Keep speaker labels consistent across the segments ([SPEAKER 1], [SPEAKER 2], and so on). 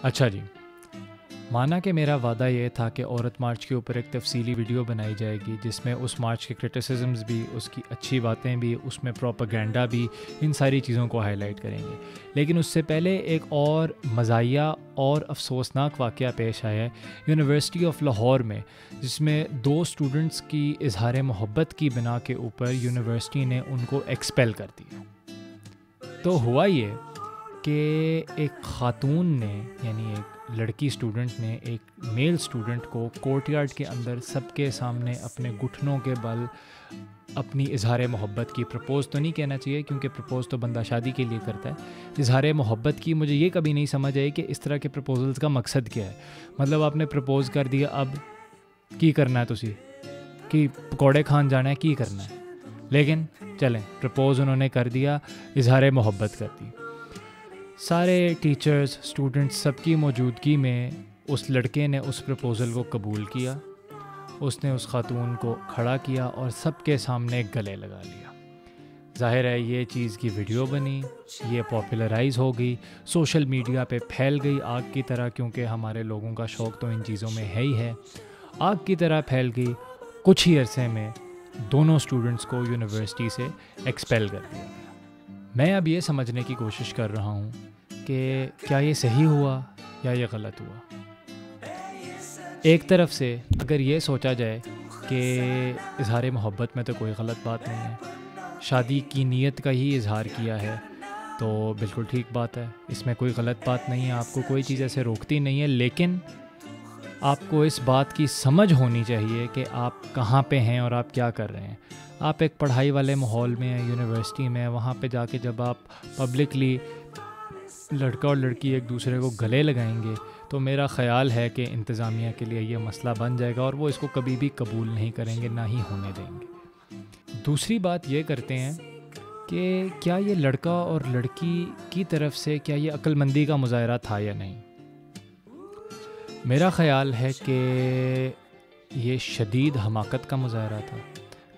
[SPEAKER 1] اچھا جی، مانا کہ میرا وعدہ یہ تھا کہ عورت مارچ کے اوپر ایک تفصیلی ویڈیو بنائی جائے گی جس میں اس مارچ کے کرٹیسزمز بھی، اس کی اچھی باتیں بھی، اس میں پروپیگنڈا بھی، ان ساری چیزوں کو ہائی لائٹ کریں گے. لیکن اس سے پہلے ایک اور مزاحیہ اور افسوسناک واقعہ پیش آیا ہے یونیورسٹی آف لاہور میں، جس میں 2 اسٹوڈنٹس کی اظہار محبت کی بنا کے اوپر یونیورسٹی نے ان کو ایکسپیل کر دیا. تو ہوا یہ کہ ایک خاتون نے، یعنی ایک لڑکی اسٹوڈنٹ نے ایک میل اسٹوڈنٹ کو کورٹ یارڈ کے اندر سب کے سامنے اپنے گھٹنوں کے بل اپنی اظہار محبت کی، پرپوز تو نہیں کہنا چاہیے کیونکہ پرپوز تو بندہ شادی کے لیے کرتا ہے، اظہار محبت کی. مجھے یہ کبھی نہیں سمجھ آئی کہ اس طرح کے پرپوزلز کا مقصد کیا ہے. مطلب آپ نے پرپوز کر دیا، اب کی کرنا ہے تسی کہ پکوڑے کھان جانا ہے، کی کرنا ہے. لیکن چلیں، پرپوز انہوں نے کر دیا، اظہار محبت کر دی. سارے ٹیچرز، اسٹوڈنٹس، سب کی موجودگی میں اس لڑکے نے اس پرپوزل کو قبول کیا. اس نے اس خاتون کو کھڑا کیا اور سب کے سامنے گلے لگا لیا. ظاہر ہے یہ چیز کی ویڈیو بنی، یہ پاپولرائز ہو گئی، سوشل میڈیا پہ پھیل گئی آگ کی طرح، کیونکہ ہمارے لوگوں کا شوق تو ان چیزوں میں ہے ہی ہے. آگ کی طرح پھیل گئی. کچھ ہی عرصے میں دونوں اسٹوڈنٹس کو یونیورسٹی سے ایکسپیل کر دیا. میں اب یہ سمجھنے کی کوشش کر رہا ہوں کہ کیا یہ صحیح ہوا یا یہ غلط ہوا. ایک طرف سے اگر یہ سوچا جائے کہ اظہار محبت میں تو کوئی غلط بات نہیں ہے، شادی کی نیت کا ہی اظہار کیا ہے تو بالکل ٹھیک بات ہے، اس میں کوئی غلط بات نہیں ہے، آپ کو کوئی چیز ایسے روکتی نہیں ہے. لیکن آپ کو اس بات کی سمجھ ہونی چاہیے کہ آپ کہاں پہ ہیں اور آپ کیا کر رہے ہیں. آپ ایک پڑھائی والے ماحول میں ہیں، یونیورسٹی میں، وہاں پہ جا کے جب آپ پبلکلی لڑکا اور لڑکی ایک دوسرے کو گلے لگائیں گے تو میرا خیال ہے کہ انتظامیہ کے لیے یہ مسئلہ بن جائے گا اور وہ اس کو کبھی بھی قبول نہیں کریں گے، نہ ہی ہونے دیں گے. دوسری بات یہ کرتے ہیں کہ کیا یہ لڑکا اور لڑکی کی طرف سے کیا یہ عقل مندی کا مظاہرہ تھا یا نہیں. میرا خیال ہے کہ یہ شدید حماقت کا مظاہرہ تھا.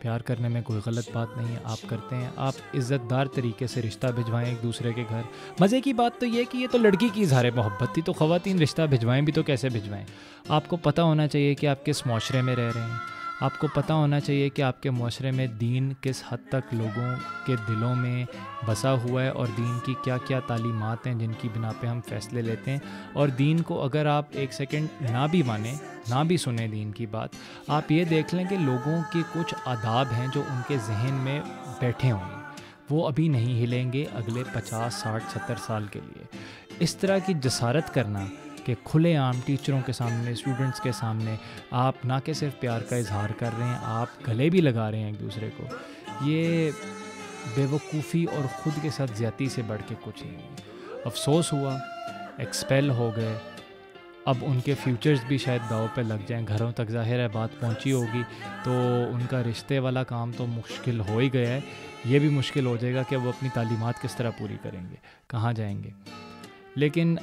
[SPEAKER 1] پیار کرنے میں کوئی غلط بات نہیں ہے، آپ کرتے ہیں، آپ عزت دار طریقے سے رشتہ بھجوائیں ایک دوسرے کے گھر. مزے کی بات تو یہ کہ یہ تو لڑکی کی اظہار محبت تھی، تو خواتین رشتہ بھجوائیں بھی تو کیسے بھجوائیں. آپ کو پتہ ہونا چاہیے کہ آپ کس معاشرے میں رہ رہے ہیں، آپ کو پتہ ہونا چاہیے کہ آپ کے معاشرے میں دین کس حد تک لوگوں کے دلوں میں بسا ہوا ہے اور دین کی کیا کیا تعلیمات ہیں جن کی بنا پہ ہم فیصلے لیتے ہیں. اور دین کو اگر آپ ایک سیکنڈ نہ بھی مانیں، نہ بھی سنیں دین کی بات، آپ یہ دیکھ لیں کہ لوگوں کے کچھ آداب ہیں جو ان کے ذہن میں بیٹھے ہوں گے، وہ ابھی نہیں ہلیں گے اگلے 50، 60، 70 سال کے لیے. اس طرح کی جسارت کرنا کہ کھلے عام ٹیچروں کے سامنے، اسٹوڈنٹس کے سامنے آپ نہ کہ صرف پیار کا اظہار کر رہے ہیں، آپ گلے بھی لگا رہے ہیں ایک دوسرے کو، یہ بے وقوفی اور خود کے ساتھ زیادتی سے بڑھ کے کچھ نہیں ہے. افسوس ہوا، ایکسپیل ہو گئے. اب ان کے فیوچرز بھی شاید داؤ پہ لگ جائیں. گھروں تک ظاہر ہے بات پہنچی ہوگی تو ان کا رشتے والا کام تو مشکل ہو ہی گیا ہے. یہ بھی مشکل ہو جائے گا کہ وہ اپنی تعلیمات کس طرح پوری کریں گے، کہاں جائیں گے. لیکن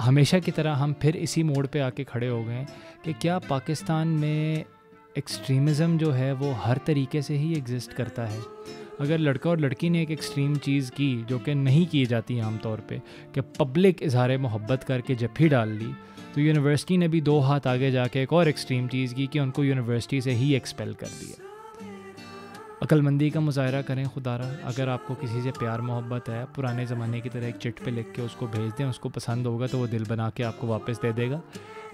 [SPEAKER 1] ہمیشہ کی طرح ہم پھر اسی موڑ پہ آ کے کھڑے ہو گئے کہ کیا پاکستان میں ایکسٹریمزم جو ہے وہ ہر طریقے سے ہی ایگزسٹ کرتا ہے. اگر لڑکا اور لڑکی نے ایک ایکسٹریم چیز کی جو کہ نہیں کی جاتی عام طور پہ، کہ پبلک اظہار محبت کر کے جپھی ڈال لی، تو یونیورسٹی نے بھی 2 ہاتھ آگے جا کے ایک اور ایکسٹریم چیز کی کہ ان کو یونیورسٹی سے ہی ایکسپیل کر دیا. عقل مندی کا مظاہرہ کریں خدا را. اگر آپ کو کسی سے پیار محبت ہے، پرانے زمانے کی طرح ایک چٹ پہ لکھ کے اس کو بھیج دیں، اس کو پسند ہوگا تو وہ دل بنا کے آپ کو واپس دے دے گا،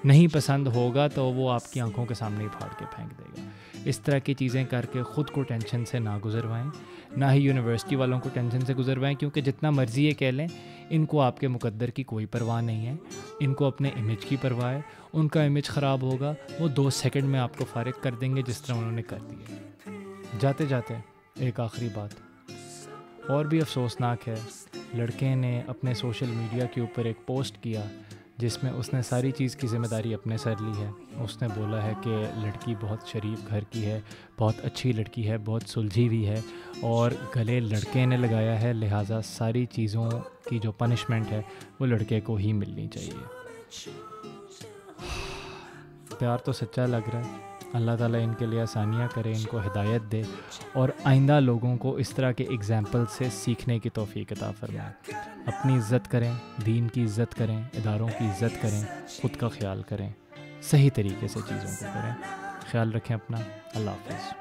[SPEAKER 1] نہیں پسند ہوگا تو وہ آپ کی آنکھوں کے سامنے ہی پھاڑ کے پھینک دے گا. اس طرح کی چیزیں کر کے خود کو ٹینشن سے نہ گزروائیں، نہ ہی یونیورسٹی والوں کو ٹینشن سے گزروائیں، کیونکہ جتنا مرضی یہ کہہ لیں ان کو آپ کے مقدر کی کوئی پرواہ نہیں ہے. ان کو اپنے امیج کی پرواہ ہے. ان کا امیج خراب ہوگا وہ 2 سیکنڈ میں آپ کو فارغ کر دیں گے جس طرح انہوں نے کر دیا. جاتے جاتے ایک آخری بات اور بھی افسوسناک ہے. لڑکے نے اپنے سوشل میڈیا کے اوپر ایک پوسٹ کیا جس میں اس نے ساری چیز کی ذمہ داری اپنے سر لی ہے. اس نے بولا ہے کہ لڑکی بہت شریف گھر کی ہے، بہت اچھی لڑکی ہے، بہت سلجھی ہوئی ہے اور گلے لڑکے نے لگایا ہے، لہٰذا ساری چیزوں کی جو پنشمنٹ ہے وہ لڑکے کو ہی ملنی چاہیے. پیار تو سچا لگ رہا ہے اللہ تعالیٰ ان کے لیے آسانیاں کرے، ان کو ہدایت دے، اور آئندہ لوگوں کو اس طرح کے اگزامپل سے سیکھنے کی توفیق عطا فرمائے۔ اپنی عزت کریں، دین کی عزت کریں، اداروں کی عزت کریں، خود کا خیال کریں، صحیح طریقے سے چیزوں کو کریں۔ خیال رکھیں اپنا۔ اللہ حافظ۔